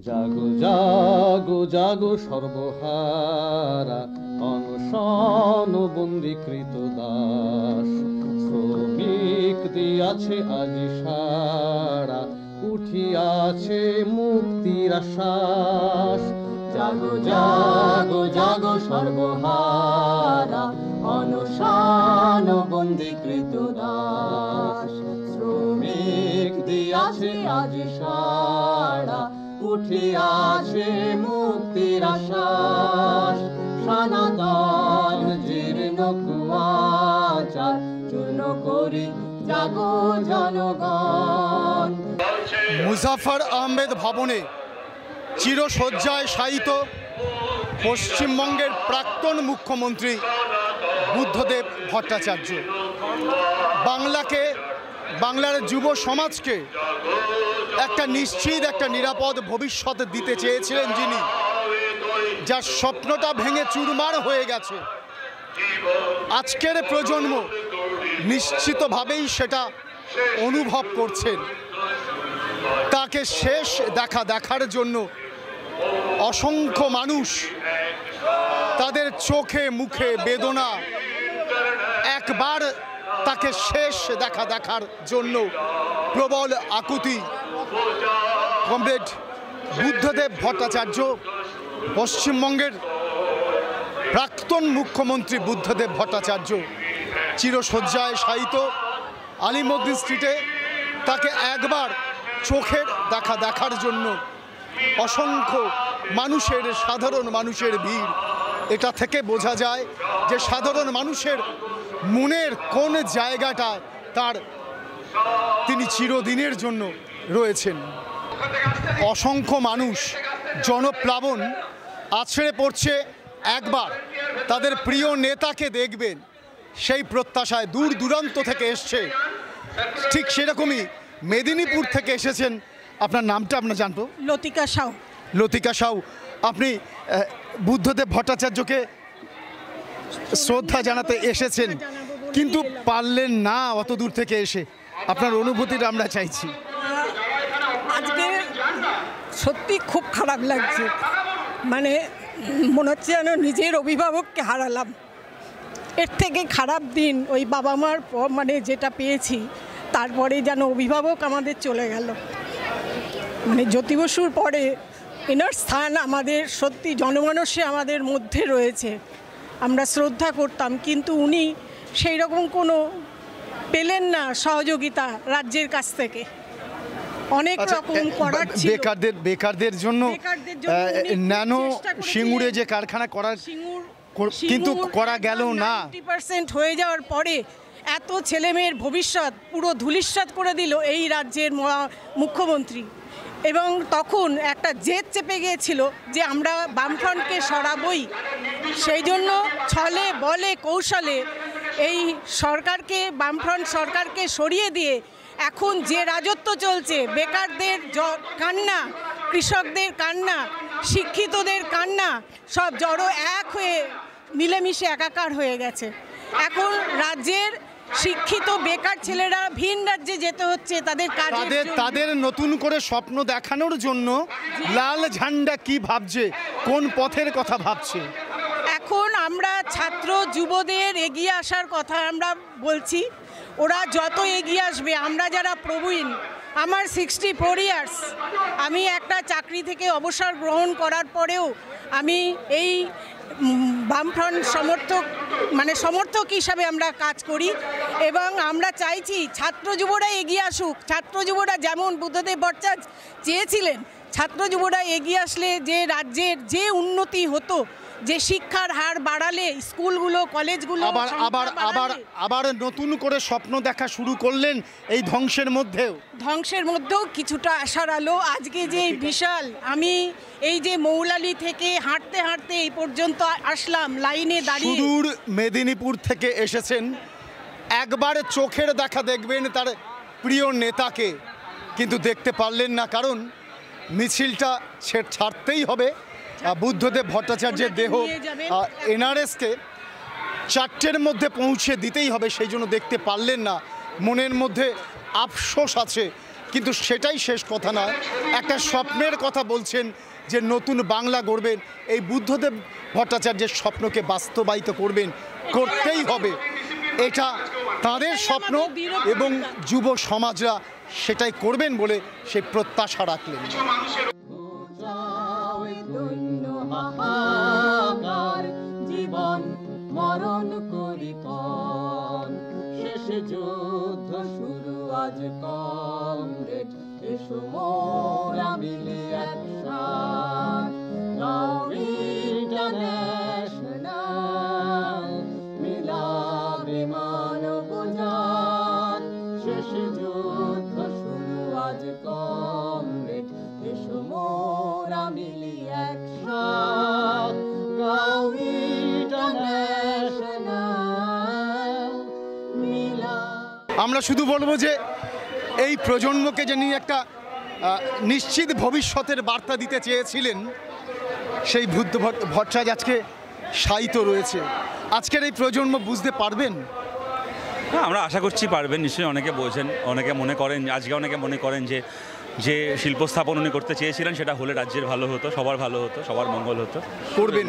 জাগো জাগো জাগো সর্বহারা, অনশন বন্দীকৃত দাস। শ্রমিক দিয়াছে আজি সারা, উঠিয়াছে মুক্তির আশ্বাস। জাগো জাগো জাগো সর্বহারা, অনশন বন্দীকৃত দাস। শ্রমিক দিয়াছে আজি সারা, উঠিয়াছে মুক্তির আশ্বাস। সনাতন জীর্ণ কুয়াচার চূর্ণ করি, জাগো জনগণ। মুজাফফর আহমেদ ভবনে চিরশয্যায় শায়িত পশ্চিমবঙ্গের প্রাক্তন মুখ্যমন্ত্রী বুদ্ধদেব ভট্টাচার্য। বাংলার যুব সমাজকে একটা নিশ্চিত, একটা নিরাপদ ভবিষ্যৎ দিতে চেয়েছিলেন যিনি, যার স্বপ্নটা ভেঙে চুরমার হয়ে গেছে। আজকের প্রজন্ম নিশ্চিতভাবেই সেটা অনুভব করছেন। তাকে শেষ দেখার জন্য অসংখ্য মানুষ তাদের চোখে মুখে বেদনা, একবার তাকে শেষ দেখার জন্য প্রবল আকুতি। কমরেড বুদ্ধদেব ভট্টাচার্য, পশ্চিমবঙ্গের প্রাক্তন মুখ্যমন্ত্রী বুদ্ধদেব ভট্টাচার্য চিরশয্যায় শায়িত আলিমুদ্দিন স্ট্রিটে। তাকে একবার চোখের দেখার জন্য অসংখ্য মানুষের, সাধারণ মানুষের ভিড়। এটা থেকে বোঝা যায় যে সাধারণ মানুষের মনের কোন জায়গাটা তিনি চিরদিনের জন্য রয়েছেন। অসংখ্য মানুষ জনপ্লাবন আছড়ে পড়ছে, একবার তাদের প্রিয় নেতাকে দেখবেন সেই প্রত্যাশায় দূর দূরান্ত থেকে এসছে। ঠিক সেরকমই মেদিনীপুর থেকে এসেছেন। আপনার নামটা আপনার জানবো? লতিকা সাউ। লতিকা সাউ, আপনি বুদ্ধদেব ভট্টাচার্যকে শ্রদ্ধা জানাতে এসেছেন, কিন্তু পারলেন না অত দূর থেকে এসে। আপনার অনুভূতিটা আমরা চাইছি। আজকে সত্যি খুব খারাপ লাগছে, মানে মনে হচ্ছে যেন নিজের অভিভাবককে হারালাম। এর থেকে খারাপ দিন ওই বাবা মার মানে যেটা পেয়েছি, তারপরে যেন অভিভাবক আমাদের চলে গেল। মানে জ্যোতি বসুর পরে এনার স্থান আমাদের সত্যি জনমানসে আমাদের মধ্যে রয়েছে, আমরা শ্রদ্ধা করতাম, কিন্তু উনি সেই রকম কোনো পেলেন না সহযোগিতা রাজ্যের কাছ থেকে। অনেক রকম করার ছিল বেকারদের জন্য ন্যানো সিঙ্গুরে যে কারখানা করার, কিন্তু করা গেল না। 90% হয়ে যাওয়ার পরে এত ছেলেমেয়ের ভবিষ্যৎ পুরো ধূলিসাৎ করে দিল এই রাজ্যের মুখ্যমন্ত্রী। এবং তখন একটা জেদ চেপে গিয়েছিল যে আমরা বামফ্রন্টকে সরাবই। সেই জন্য ছলে বলে কৌশলে এই সরকারকে, বামফ্রন্ট সরকারকে সরিয়ে দিয়ে এখন যে রাজত্ব চলছে, বেকারদের কান্না, কৃষকদের কান্না, শিক্ষিতদের কান্না, সব জড়ো এক হয়ে মিলেমিশে একাকার হয়ে গেছে। এখন রাজ্যের শিক্ষিত বেকার ছেলেরা ভিন রাজ্যে যেতে হচ্ছে তাদের নতুন করে স্বপ্ন দেখানোর জন্য। লাল ঝান্ডা কি ভাবছে, কোন পথের কথা ভাবছে? এখন আমরা ছাত্র যুবদের এগিয়ে আসার কথা আমরা বলছি। ওরা যত এগিয়ে আসবে, আমরা যারা প্রবীণ, আমার 64 ইয়ার্স, আমি একটা চাকরি থেকে অবসর গ্রহণ করার পরেও আমি এই বামফ্রন্ট সমর্থক হিসাবে আমরা কাজ করি। এবং আমরা চাইছি ছাত্র যুবরা এগিয়ে আসুক। ছাত্র যুবরা যেমন বুদ্ধদেব ভট্টাচার্য চেয়েছিলেন, ছাত্র যুবরা এগিয়ে আসলে যে রাজ্যের যে উন্নতি হতো, যে শিক্ষার হার বাড়ালে, স্কুলগুলো কলেজগুলো আবার নতুন করে স্বপ্ন দেখা শুরু করলেন এই ধ্বংসের মধ্যেও কিছুটা আশার আলো। আজকে যে বিশাল, আমি এই যে মৌলালি থেকে হাঁটতে হাঁটতে এই পর্যন্ত আসলাম, লাইনে দাঁড়িয়ে। সুদূর মেদিনীপুর থেকে এসেছেন, একবার চোখের দেখা দেখবেন তার প্রিয় নেতাকে, কিন্তু দেখতে পারলেন না, কারণ মিছিলটা ছাড়তেই হবে। বুদ্ধদেব ভট্টাচার্যের দেহ এনআরএসকে 4টের মধ্যে পৌঁছে দিতেই হবে, সেই জন্য দেখতে পারলেন না। মনের মধ্যে আফসোস আছে কিন্তু সেটাই শেষ কথা নয়, একটা স্বপ্নের কথা বলছেন যে নতুন বাংলা গড়বেন। এই বুদ্ধদেব ভট্টাচার্যের স্বপ্নকে বাস্তবায়িত করতেই হবে, এটা তাদের স্বপ্ন এবং যুব সমাজরা সেটাই করবেন বলে সেই প্রত্যাশা রাখলেন। জীবন মরণ করি শেষ যুদ্ধ শুরু আজ কমরেড, এসো মোরা মিলে একসাথ, ইন্টারন্যাশনাল মিলাবে মানব জাত। শেষ যুদ্ধ শুরু আজ কমরেড, এসো মোরা মিলে একসাথ, আমরা শুধু বলবো যে এই প্রজন্মকে যিনি একটা নিশ্চিত ভবিষ্যতের বার্তা দিতে চেয়েছিলেন, সেই বুদ্ধ ভট্টাচার্য আজকে শায়িত রয়েছে। আজকের এই প্রজন্ম বুঝতে পারবেন? হ্যাঁ, আমরা আশা করছি পারবেন। নিশ্চয়ই অনেকে বোঝেন, অনেকে মনে করেন, আজকে অনেকে মনে করেন যে শিল্প স্থাপন উনি করতে চেয়েছিলেন সেটা হলে রাজ্যের ভালো হতো, সবার ভালো হতো, সবার মঙ্গল হতো। করবেন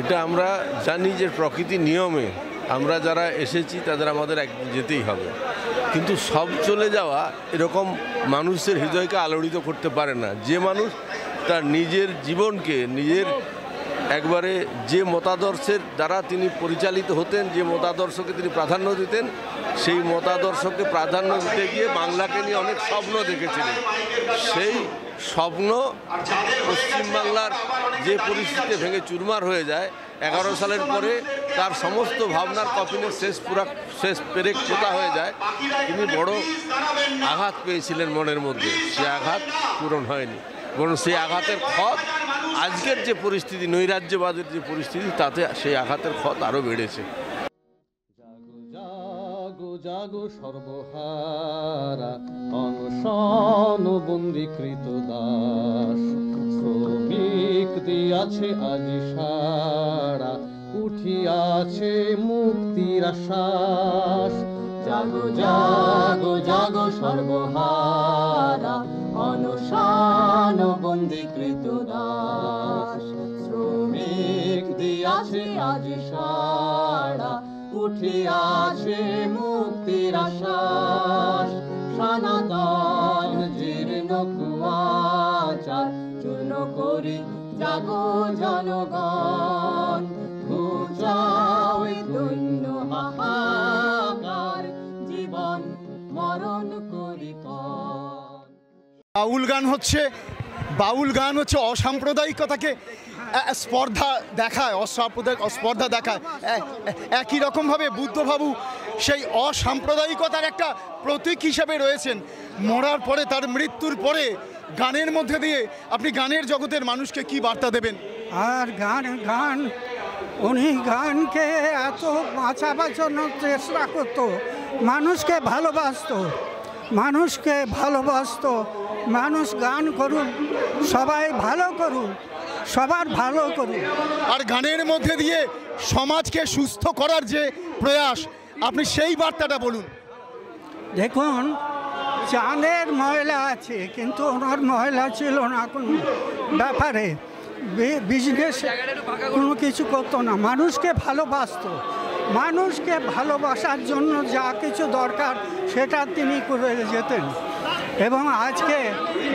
এটা আমরা জানি যে প্রকৃতির নিয়মে আমরা যারা এসেছি তাদের আমাদের একদিন যেতেই হবে, কিন্তু সব চলে যাওয়া এরকম মানুষের হৃদয়কে আলোড়িত করতে পারে না। যে মানুষ তার নিজের জীবনকে নিজের একবারে যে মতাদর্শের দ্বারা তিনি পরিচালিত হতেন, যে মতাদর্শকে তিনি প্রাধান্য দিতেন, সেই মতাদর্শকে প্রাধান্য দিতে গিয়ে বাংলাকে নিয়ে অনেক স্বপ্ন দেখেছিলেন। সেই স্বপ্ন পশ্চিমবাংলার যে পরিস্থিতি ভেঙে চুরমার হয়ে যায় 11 সালের পরে, তার সমস্ত ভাবনার কফিনের শেষ পেরেক পোতা হয়ে যায়। তিনি বড় আঘাত পেয়েছিলেন মনের মধ্যে, সে আঘাত পূরণ হয়নি, বরং সেই আঘাতের ক্ষত আজকের যে পরিস্থিতি, নৈরাজ্যবাদের যে পরিস্থিতি, তাতে সেই আঘাতের ক্ষত আরও বেড়েছে। জাগো জাগো সর্বহারা, অনশন বন্দীকৃত দাস, শ্রমিক দিয়াছে আজি সারা, উঠিয়াছে মুক্তির আশ্বাস। জাগো জাগো জাগো সর্বহারা, অনশন বন্দীকৃত দাস, শ্রমিক দিয়াছে আজ সারা, উঠিয়াছে মুক্তির আশ্বাস। সনাতন জীর্ণ কুয়াচার চূর্ণ করি, জাগো জনগণ, ঘুচাও দৈন্য হাহাকার, জীবন মরণ করি বাউল গান হচ্ছে অসাম্প্রদায়িকতাকে স্পর্ধা দেখায়, স্পর্ধা দেখায়। একই রকমভাবে বুদ্ধবাবু সেই অসাম্প্রদায়িকতার একটা প্রতীক হিসেবে রয়েছেন। মরার পরে, তার মৃত্যুর পরে গানের মধ্যে দিয়ে আপনি গানের জগতের মানুষকে কি বার্তা দেবেন? আর গান উনি গানকে এত বাঁচাবার জন্য চেষ্টা করতো, মানুষকে ভালোবাসতো। মানুষ গান করুন, সবাই ভালো করুন, সবার ভালো করুন। আর গানের মধ্যে দিয়ে সমাজকে সুস্থ করার যে প্রয়াস, আপনি সেই বার্তাটা বলুন। দেখুন, চাঁদের ময়লা আছে, কিন্তু ওনার ময়লা ছিল না কোনো ব্যাপারে, বিজনেস কোনো কিছু করতো না, মানুষকে ভালোবাসতো। মানুষকে ভালোবাসার জন্য যা কিছু দরকার সেটা তিনি করে যেতেন, এবং আজকে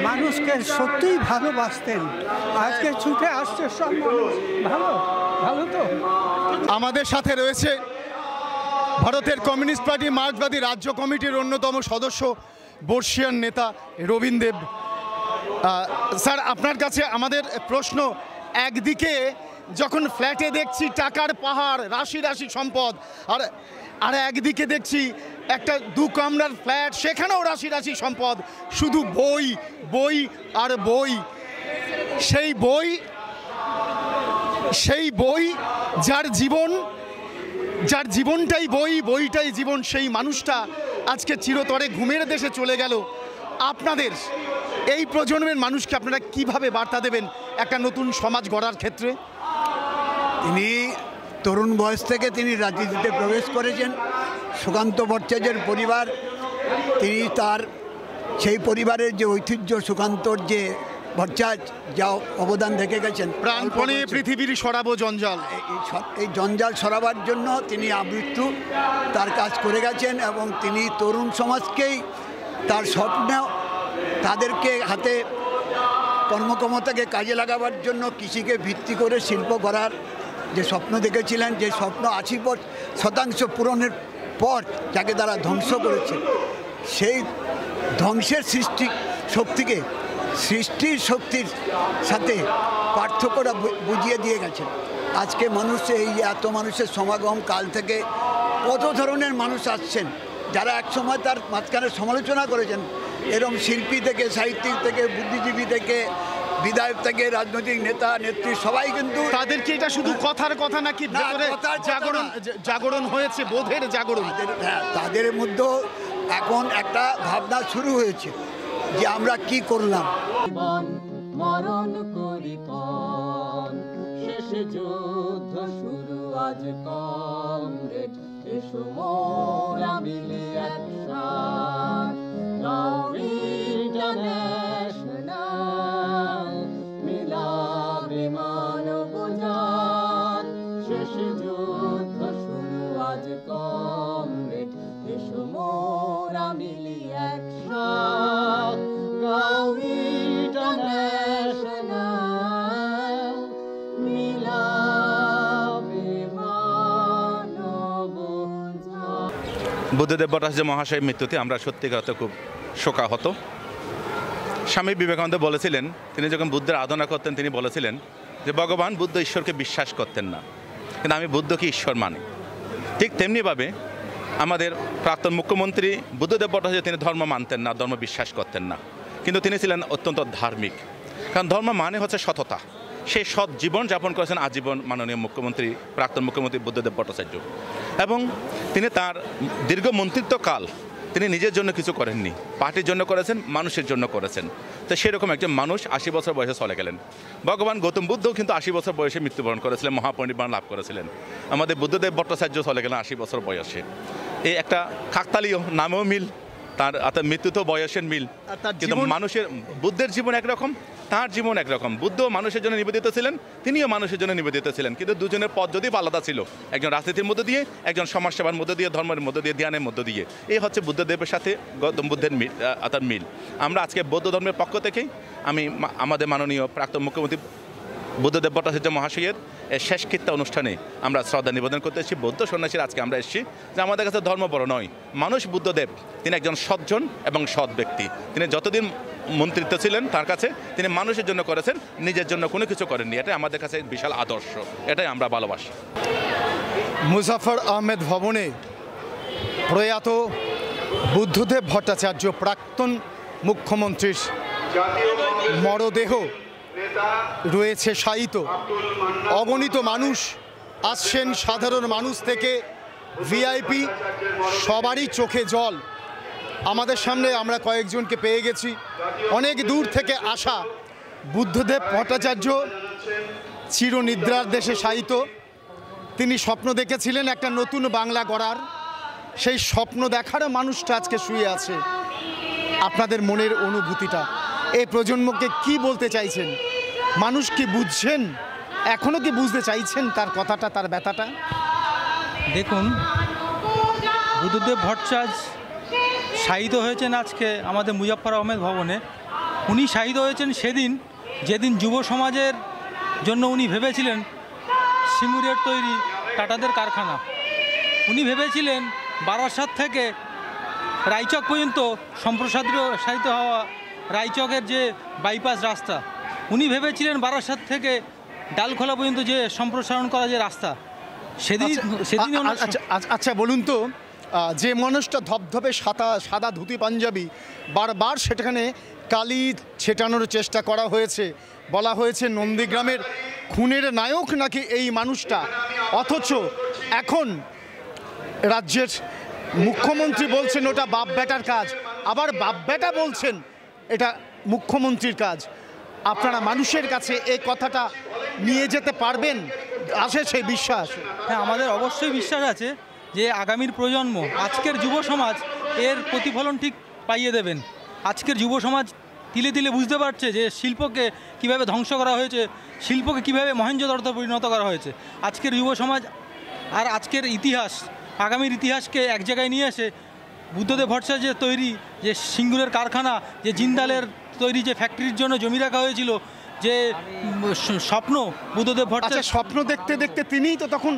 মানুষকে সত্যিই ভালোবাসতেন। আজকে ছুটে আসছে সব মানুষ, ভালো তো। আমাদের সাথে রয়েছে ভারতের কমিউনিস্ট পার্টি মার্ক্সবাদী রাজ্য কমিটির অন্যতম সদস্য, বর্ষিয়ান নেতা রবীন দেব। স্যার, আপনার কাছে আমাদের প্রশ্ন, একদিকে যখন ফ্ল্যাটে দেখছি টাকার পাহাড়, রাশি রাশি সম্পদ, আর একদিকে দেখছি একটা 2 কামরার ফ্ল্যাট, সেখানেও রাশি রাশি সম্পদ, শুধু বই বই আর বই। সেই বই যার জীবনটাই বইটাই জীবন, সেই মানুষটা আজকে চিরতরে ঘুমের দেশে চলে গেল। আপনাদের এই প্রজন্মের মানুষকে আপনারা কিভাবে বার্তা দেবেন একটা নতুন সমাজ গড়ার ক্ষেত্রে? তিনি তরুণ বয়স থেকে তিনি রাজনীতিতে প্রবেশ করেছেন। সুকান্ত ভট্টাচার্যের পরিবার, তিনি তার সেই পরিবারের যে ঐতিহ্য, সুকান্তর যে ভট্টাচার্য যা অবদান রেখে গেছেন, প্রাণপণে পৃথিবীর সরাবো জঞ্জাল, এই জঞ্জাল সরাবার জন্য তিনি আমৃত্যু তার কাজ করে গেছেন। এবং তিনি তরুণ সমাজকেই তার স্বপ্ন, তাদেরকে হাতে কর্মক্ষমতাকে কাজে লাগাবার জন্য কৃষিকে ভিত্তি করে শিল্প করার যে স্বপ্ন দেখেছিলেন, যে স্বপ্ন 80% পূরণের পর যাকে তারা ধ্বংস করেছে, সেই ধ্বংসের শক্তিকে সৃষ্টির শক্তির সাথে পার্থক্যটা বুঝিয়ে দিয়ে গেছেন। আজকে মানুষ, এই এত মানুষের সমাগম, কাল থেকে কত ধরনের মানুষ আসছেন যারা একসময় তার মাঝখানে সমালোচনা করেছেন, এরকম শিল্পী থেকে, সাহিত্যিক থেকে, বুদ্ধিজীবী থেকে, বিধায়ক থেকে, রাজনৈতিক নেতা নেত্রী, সবাই কিন্তু তাদেরকে এটা শুধু কথার কথা নাকি ভেতরে জাগরণ হয়েছে, বোধের জাগরণ? হ্যাঁ, তাদের মধ্যে এখন একটা ভাবনা শুরু হয়েছে যে আমরা কি করলাম। মরণ করি পণ, শেষ যুদ্ধ শুরু আজ কমরেড, এসো মোরা মিলে একসাথ, গাওয়া ইন্টারন্যাশনাল, মিলাবে মানব জাত, শেষ যুদ্ধ শুরু আজ কমরেড, এসো মোরা মিলে একসাথ, গাওয়া ইন্টারন্যাশনাল, মিলাবে মানব জাত। বুদ্ধদেব ভট্টাচার্য মহাশয়ের মৃত্যুতে আমরা সত্যিকার অর্থে খুব শোকাহত। স্বামী বিবেকানন্দ বলেছিলেন, তিনি যখন বুদ্ধের আরাধনা করতেন তিনি বলেছিলেন যে ভগবান বুদ্ধ ঈশ্বরকে বিশ্বাস করতেন না, কিন্তু আমি বুদ্ধকে ঈশ্বর মানি। ঠিক তেমনিভাবে আমাদের প্রাক্তন মুখ্যমন্ত্রী বুদ্ধদেব ভট্টাচার্য তিনি ধর্ম মানতেন না, ধর্ম বিশ্বাস করতেন না, কিন্তু তিনি ছিলেন অত্যন্ত ধার্মিক। কারণ ধর্ম মানে হচ্ছে সততা। সেই সৎ জীবন যাপন করেছেন আজীবন মাননীয় মুখ্যমন্ত্রী, প্রাক্তন মুখ্যমন্ত্রী বুদ্ধদেব ভট্টাচার্য। এবং তিনি তার দীর্ঘ মন্ত্রিত্বকাল তিনি নিজের জন্য কিছু করেননি, পার্টির জন্য করেছেন, মানুষের জন্য করেছেন। তো সেরকম একজন মানুষ 80 বছর বয়সে চলে গেলেন। ভগবান গৌতম বুদ্ধও কিন্তু 80 বছর বয়সে মৃত্যুবরণ করেছিলেন, মহাপরিনির্বাণ লাভ করেছিলেন। আমাদের বুদ্ধদেব ভট্টাচার্য চলে গেলেন 80 বছর বয়সে। এই একটা কাকতালীয়, নামেও মিল, তার অর্থাৎ মৃত্যুতেও বয়সের মিল। কিন্তু মানুষের, বুদ্ধের জীবন একরকম, তার জীবন একরকম। বুদ্ধ মানুষের জন্য নিবেদিত ছিলেন, তিনিও মানুষের জন্য নিবেদিত ছিলেন, কিন্তু দুজনের পথ যদি আলাদা ছিল, একজন রাজনীতির মধ্যে দিয়ে, একজন সমাজসেবার মধ্যে দিয়ে, ধর্মের মধ্যে দিয়ে, ধ্যানের মধ্যে দিয়ে। এই হচ্ছে বুদ্ধদেবের সাথে গৌতম বুদ্ধের অর্থাৎ মিল। আমরা আজকে বৌদ্ধ ধর্মের পক্ষ থেকেই আমি আমাদের মাননীয় প্রাক্তন মুখ্যমন্ত্রী বুদ্ধদেব ভট্টাচার্য মহাশয়ের শেষকৃত্য অনুষ্ঠানে আমরা শ্রদ্ধা নিবেদন করতে এসেছি। বৌদ্ধ সন্ন্যাসীর আজকে আমরা এসেছি যে আমাদের কাছে ধর্ম বড় নয়, মানুষ বুদ্ধদেব তিনি একজন সজ্জন এবং সৎ ব্যক্তি। তিনি যতদিন মন্ত্রিত্ব ছিলেন তার কাছে তিনি মানুষের জন্য করেছেন, নিজের জন্য কোনো কিছু করেননি। এটাই আমাদের কাছে বিশাল আদর্শ, এটাই আমরা ভালোবাসি। মুজাফর আহমেদ ভবনে প্রয়াত বুদ্ধদেব ভট্টাচার্য প্রাক্তন মুখ্যমন্ত্রীর মরদেহ রয়েছে শায়িত। অগণিত মানুষ আসছেন, সাধারণ মানুষ থেকে ভিআইপি, সবারই চোখে জল। আমাদের সামনে আমরা কয়েকজনকে পেয়ে গেছি, অনেক দূর থেকে আসা। বুদ্ধদেব ভট্টাচার্য চিরনিদ্রার দেশে শায়িত। তিনি স্বপ্ন দেখেছিলেন একটা নতুন বাংলা গড়ার, সেই স্বপ্ন দেখার মানুষটা আজকে শুয়ে আছে। আপনাদের মনের অনুভূতিটা, এই প্রজন্মকে কি বলতে চাইছেন? মানুষ কি বুঝছেন? এখনও কি বুঝতে চাইছেন তার কথাটা, তার ব্যথাটা? দেখুন, বুদ্ধদেব ভট্টাচার্য শায়িত হয়েছেন আজকে আমাদের মুজাফফর আহমেদ ভবনে। উনি শায়িত হয়েছেন সেদিন যেদিন যুব সমাজের জন্য উনি ভেবেছিলেন সিঙ্গুরের তৈরি টাটাদের কারখানা। উনি ভেবেছিলেন বারাসাত থেকে রায়চক পর্যন্ত সম্প্রসারিত হওয়া রায়চকের যে বাইপাস রাস্তা। উনি ভেবেছিলেন বারাসাত থেকে ডালখোলা পর্যন্ত যে সম্প্রসারণ করা যে রাস্তা। সেদিন আচ্ছা বলুন তো, যে মানুষটা ধবধবে সাদা ধুতি পাঞ্জাবি, বারবার সেখানে কালি ছেটানোর চেষ্টা করা হয়েছে, বলা হয়েছে নন্দীগ্রামের খুনের নায়ক নাকি এই মানুষটা, অথচ এখন রাজ্যের মুখ্যমন্ত্রী বলছেন ওটা বাপ বেটার কাজ, আবার বাপ বেটা বলছেন এটা মুখ্যমন্ত্রীর কাজ। আপনারা মানুষের কাছে এই কথাটা নিয়ে যেতে পারবেন? আছে সেই বিশ্বাস? হ্যাঁ, আমাদের অবশ্যই বিশ্বাস আছে যে আগামীর প্রজন্ম, আজকের যুব সমাজ এর প্রতিফলন ঠিক পাইয়ে দেবেন। আজকের যুব সমাজ তিলে তিলে বুঝতে পারছে যে শিল্পকে কিভাবে ধ্বংস করা হয়েছে, শিল্পকে কিভাবে মহেঞ্জোদড়োতে পরিণত করা হয়েছে। আজকের যুব সমাজ আর আজকের ইতিহাস, আগামীর ইতিহাসকে এক জায়গায় নিয়ে এসে বুদ্ধদেব ভট্টাচার্যের তৈরি যে সিঙ্গুরের কারখানা, যে জিন্দালের তৈরি যে ফ্যাক্টরির জন্য জমি রাখা হয়েছিল, যে স্বপ্ন বুদ্ধদেব ভট্টাচার্য, স্বপ্ন দেখতে দেখতে তিনিই তো তখন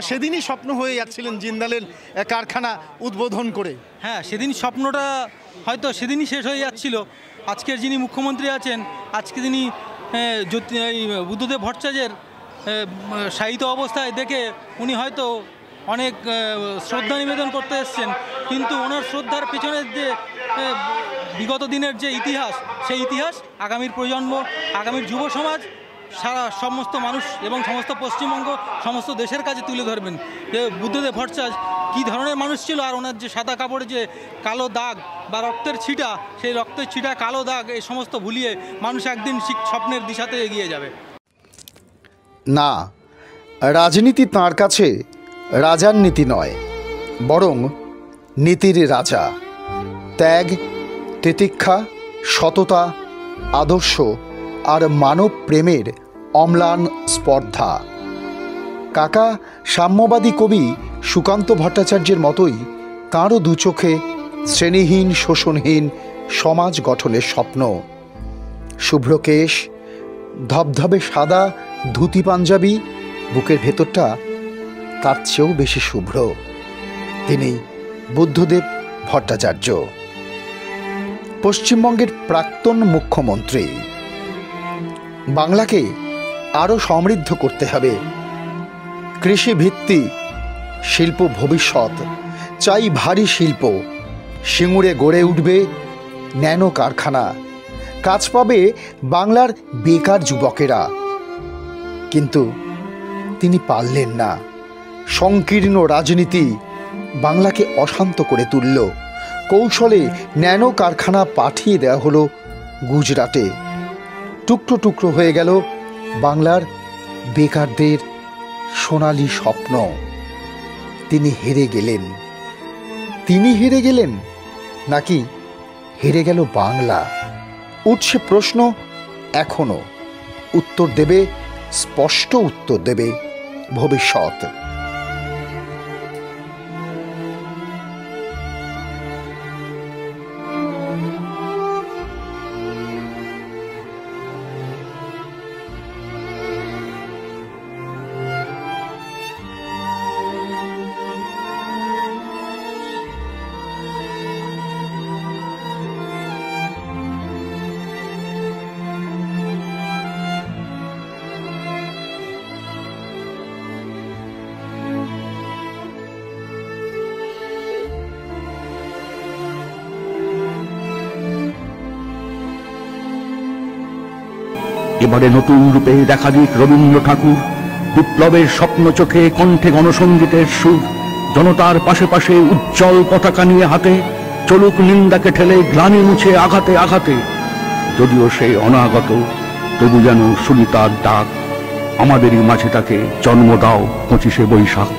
সেদিনই স্বপ্ন হয়ে যাচ্ছিলেন জিন্দালের কারখানা উদ্বোধন করে। হ্যাঁ, সেদিন স্বপ্নটা হয়তো সেদিনই শেষ হয়ে যাচ্ছিল। আজকের যিনি মুখ্যমন্ত্রী আছেন, আজকে তিনি বুদ্ধদেব ভট্টাচার্যের শায়িত অবস্থায় দেখে উনি হয়তো অনেক শ্রদ্ধা নিবেদন করতে এসছেন, কিন্তু ওনার শ্রদ্ধার পেছনের যে বিগত দিনের যে ইতিহাস, সেই ইতিহাস আগামীর প্রজন্ম, আগামীর যুব সমাজ, সারা সমস্ত মানুষ এবং সমস্ত পশ্চিমবঙ্গ, সমস্ত দেশের কাছে তুলে ধরবেন যে বুদ্ধদেব ভট্টাচার্য কী ধরনের মানুষ ছিল। আর ওনার যে সাদা কাপড়ে যে কালো দাগ বা রক্তের ছিটা, সেই রক্তের ছিটা, কালো দাগ, এই সমস্ত ভুলিয়ে মানুষ একদিন স্বপ্নের দিশাতে এগিয়ে যাবে। না, রাজনীতি তাঁর কাছে রাজার নীতি নয়, বরং নীতির রাজা। ত্যাগ, তিতিক্ষা, সততা, আদর্শ আর মানব প্রেমের অম্লান স্পর্ধা। কাকা সাম্যবাদী কবি সুকান্ত ভট্টাচার্যের মতোই তাঁরও দু চোখে শ্রেণীহীন, শোষণহীন সমাজ গঠনের স্বপ্ন। শুভ্র কেশ, ধবধবে সাদা ধুতি পাঞ্জাবি, বুকের ভেতরটা তার চেয়েও বেশি শুভ্র। তিনি বুদ্ধদেব ভট্টাচার্য, পশ্চিমবঙ্গের প্রাক্তন মুখ্যমন্ত্রী। বাংলাকে আরও সমৃদ্ধ করতে হবে। কৃষিভিত্তিক শিল্প ভবিষ্যৎ চাই, ভারী শিল্প। সিঙ্গুরে গড়ে উঠবে ন্যানো কারখানা, কাজ পাবে বাংলার বেকার যুবকেরা। কিন্তু তিনি পারলেন না। সংকীর্ণ রাজনীতি বাংলাকে অশান্ত করে তুলল। কৌশলে ন্যানো কারখানা পাঠিয়ে দেওয়া হলো গুজরাটে। টুকরো টুকরো হয়ে গেল বাংলার বেকারদের সোনালী স্বপ্ন। তিনি হেরে গেলেন। তিনি হেরে গেলেন নাকি হেরে গেল বাংলা? উঠছে প্রশ্ন এখনো। উত্তর দেবে, স্পষ্ট উত্তর দেবে ভবিষ্যৎ। এবারে নতুন রূপে দেখা দিক রবীন্দ্র ঠাকুর। বিপ্লবের স্বপ্ন চোখে, কণ্ঠে গণসঙ্গীতের সুর। জনতার পাশে পাশে উজ্জ্বল পতাকা নিয়ে হাতে, চলুক নিন্দাকে ঠেলে, গ্লানি মুছে আঘাতে আঘাতে। যদিও সে অনাগত, তবু যেন শুনি তার ডাক। আমাদেরই মাঝে তাকে জন্ম দাও 25শে বৈশাখ।